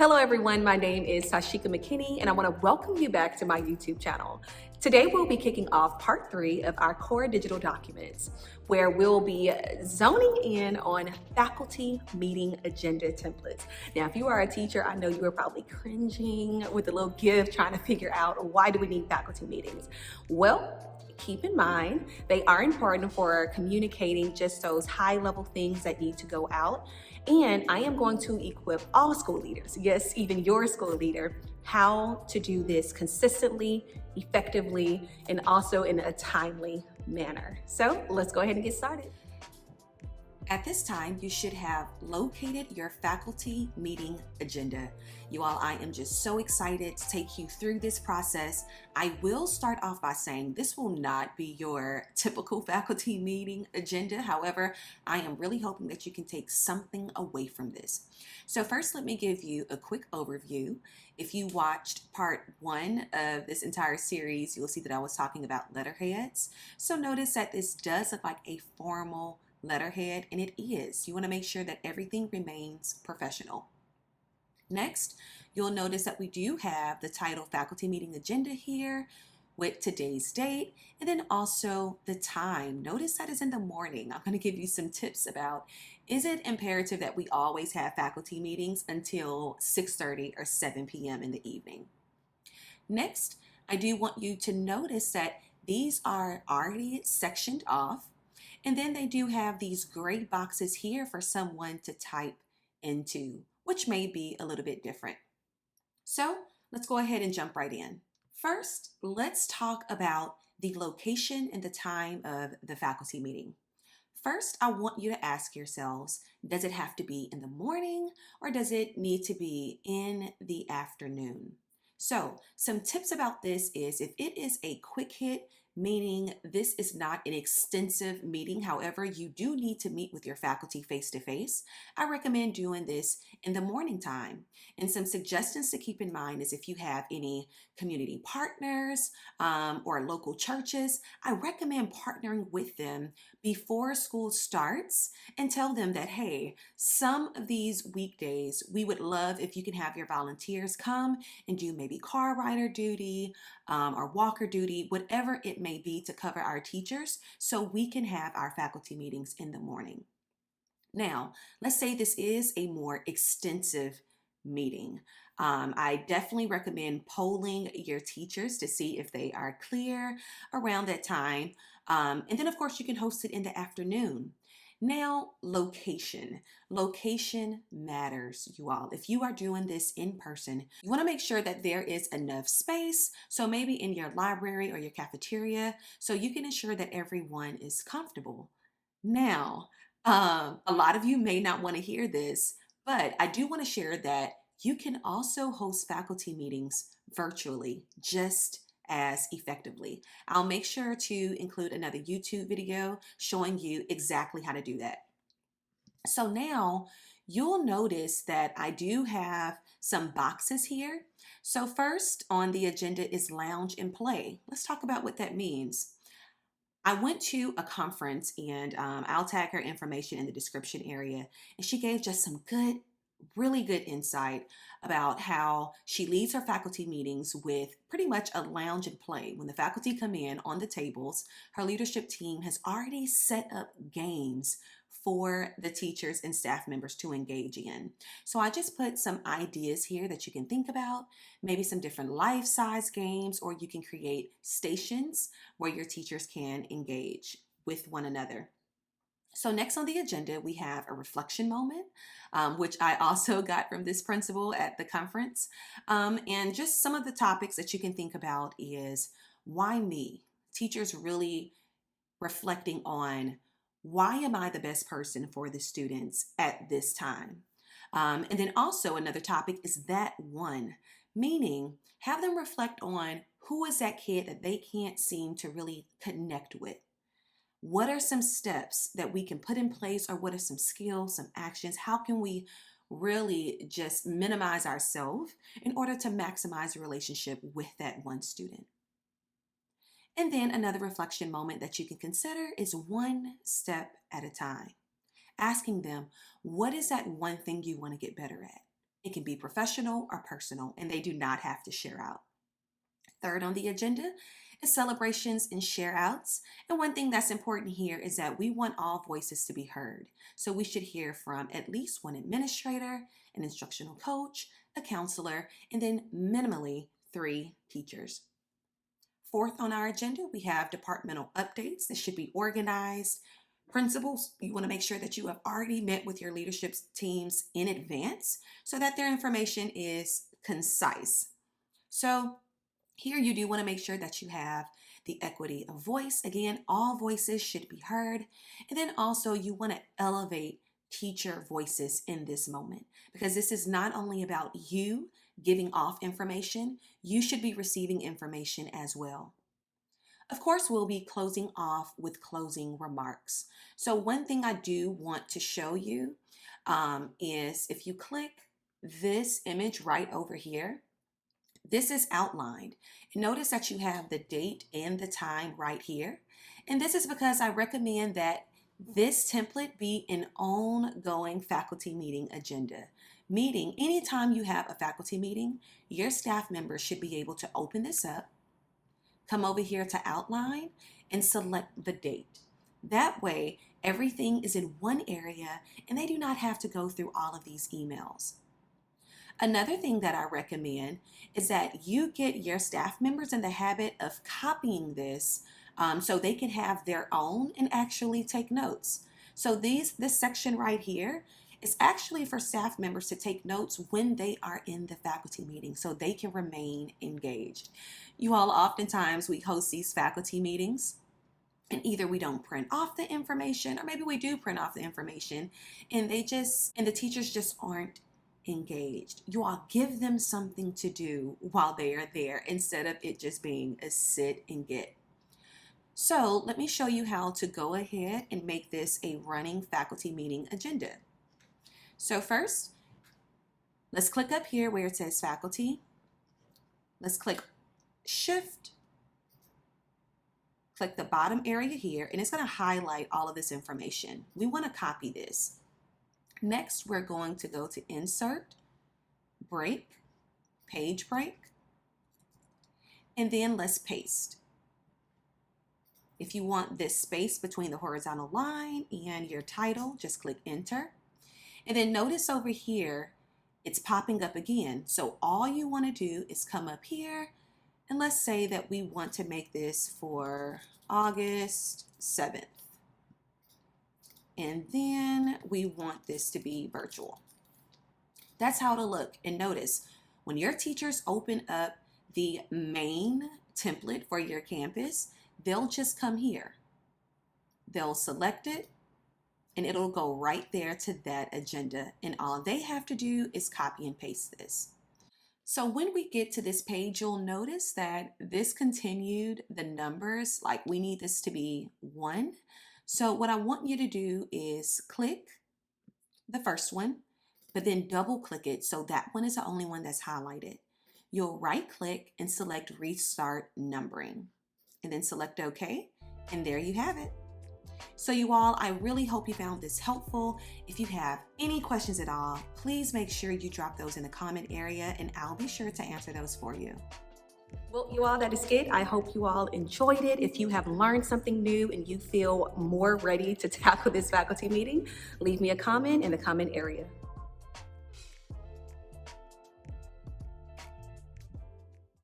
Hello everyone, my name is Tysheka and I want to welcome you back to my YouTube channel. Today we'll be kicking off part 3 of our core digital documents, where we'll be zoning in on faculty meeting agenda templates. Now, if you are a teacher, I know you are probably cringing with a little give trying to figure out why do we need faculty meetings. Well, keep in mind, they are important for communicating just those high-level things that need to go out. And I am going to equip all school leaders, yes, even your school leader, how to do this consistently, effectively, and also in a timely manner. So let's go ahead and get started. At this time, you should have located your faculty meeting agenda. You all, I am just so excited to take you through this process. I will start off by saying this will not be your typical faculty meeting agenda. However, I am really hoping that you can take something away from this. So first, let me give you a quick overview. If you watched part 1 of this entire series, you'll see that I was talking about letterheads. So notice that this does look like a formal letterhead, and it is. You want to make sure that everything remains professional. Next, you'll notice that we do have the title faculty meeting agenda here with today's date, and then also the time. Notice that is in the morning. I'm going to give you some tips about, is it imperative that we always have faculty meetings until 6:30 or 7 p.m. in the evening? Next, I do want you to notice that these are already sectioned off. And then they do have these gray boxes here for someone to type into, which may be a little bit different. So let's go ahead and jump right in. First, let's talk about the location and the time of the faculty meeting. First, I want you to ask yourselves, does it have to be in the morning or does it need to be in the afternoon? So some tips about this is if it is a quick hit, meaning this is not an extensive meeting, however, you do need to meet with your faculty face-to-face, I recommend doing this in the morning time. And some suggestions to keep in mind is if you have any community partners or local churches, I recommend partnering with them before school starts and tell them that, hey, some of these weekdays, we would love if you can have your volunteers come and do maybe car rider duty or walker duty, whatever it may be to cover our teachers so we can have our faculty meetings in the morning. Now, let's say this is a more extensive meeting. I definitely recommend polling your teachers to see if they are clear around that time. And then, of course, you can host it in the afternoon. Now, location. Location matters, you all. If you are doing this in person, you want to make sure that there is enough space. So maybe in your library or your cafeteria, so you can ensure that everyone is comfortable. Now, a lot of you may not want to hear this, but I do want to share that you can also host faculty meetings virtually just as effectively. I'll make sure to include another YouTube video showing you exactly how to do that. So now you'll notice that I do have some boxes here. So first on the agenda is lounge and play. Let's talk about what that means. I went to a conference and I'll tag her information in the description area. And she gave just some really good insight about how she leads her faculty meetings with pretty much a lounge and play. When the faculty come in on the tables, her leadership team has already set up games for the teachers and staff members to engage in. So I just put some ideas here that you can think about, maybe some different life-size games, or you can create stations where your teachers can engage with one another. So next on the agenda, we have a reflection moment, which I also got from this principal at the conference. And just some of the topics that you can think about is, why me? Teachers really reflecting on, why am I the best person for the students at this time? And then also another topic is that one, meaning have them reflect on who is that kid that they can't seem to really connect with. What are some steps that we can put in place, or what are some skills, some actions? How can we really just minimize ourselves in order to maximize the relationship with that one student? And then another reflection moment that you can consider is one step at a time. Asking them, what is that one thing you want to get better at? It can be professional or personal, and they do not have to share out. Third on the agenda is celebrations and share outs. And one thing that's important here is that we want all voices to be heard. So we should hear from at least one administrator, an instructional coach, a counselor, and then minimally 3 teachers. Fourth on our agenda, we have departmental updates that should be organized. Principals, you want to make sure that you have already met with your leadership teams in advance so that their information is concise. So here you do want to make sure that you have the equity of voice. Again, all voices should be heard. And then also you want to elevate teacher voices in this moment, because this is not only about you giving off information, you should be receiving information as well. Of course, we'll be closing off with closing remarks. So one thing I do want to show you is if you click this image right over here, this is outlined. Notice that you have the date and the time right here. And this is because I recommend that this template be an ongoing faculty meeting agenda. Meaning, anytime you have a faculty meeting, your staff members should be able to open this up, come over here to outline, and select the date. That way, everything is in one area and they do not have to go through all of these emails. Another thing that I recommend is that you get your staff members in the habit of copying this so they can have their own and actually take notes. So this section right here is actually for staff members to take notes when they are in the faculty meeting so they can remain engaged. You all, oftentimes we host these faculty meetings and either we don't print off the information or maybe we do print off the information and the teachers just aren't engaged. You all give them something to do while they are there instead of it just being a sit and get. So let me show you how to go ahead and make this a running faculty meeting agenda. So first, let's click up here where it says faculty. Let's click shift, click the bottom area here, and it's going to highlight all of this information. We want to copy this. Next, we're going to go to Insert, Break, Page Break, and then let's paste. If you want this space between the horizontal line and your title, just click Enter. And then notice over here, it's popping up again. So all you want to do is come up here, and let's say that we want to make this for August 7th. And then we want this to be virtual. That's how it'll look. And notice, when your teachers open up the main template for your campus, they'll just come here. They'll select it, and it'll go right there to that agenda. And all they have to do is copy and paste this. So when we get to this page, you'll notice that this continued the numbers, like we need this to be 1. So what I want you to do is click the first one, but then double click it so that one is the only one that's highlighted. You'll right click and select Restart Numbering, and then select OK, and there you have it. So you all, I really hope you found this helpful. If you have any questions at all, please make sure you drop those in the comment area and I'll be sure to answer those for you. Well, you all, that is it. I hope you all enjoyed it. If you have learned something new and you feel more ready to tackle this faculty meeting, leave me a comment in the comment area.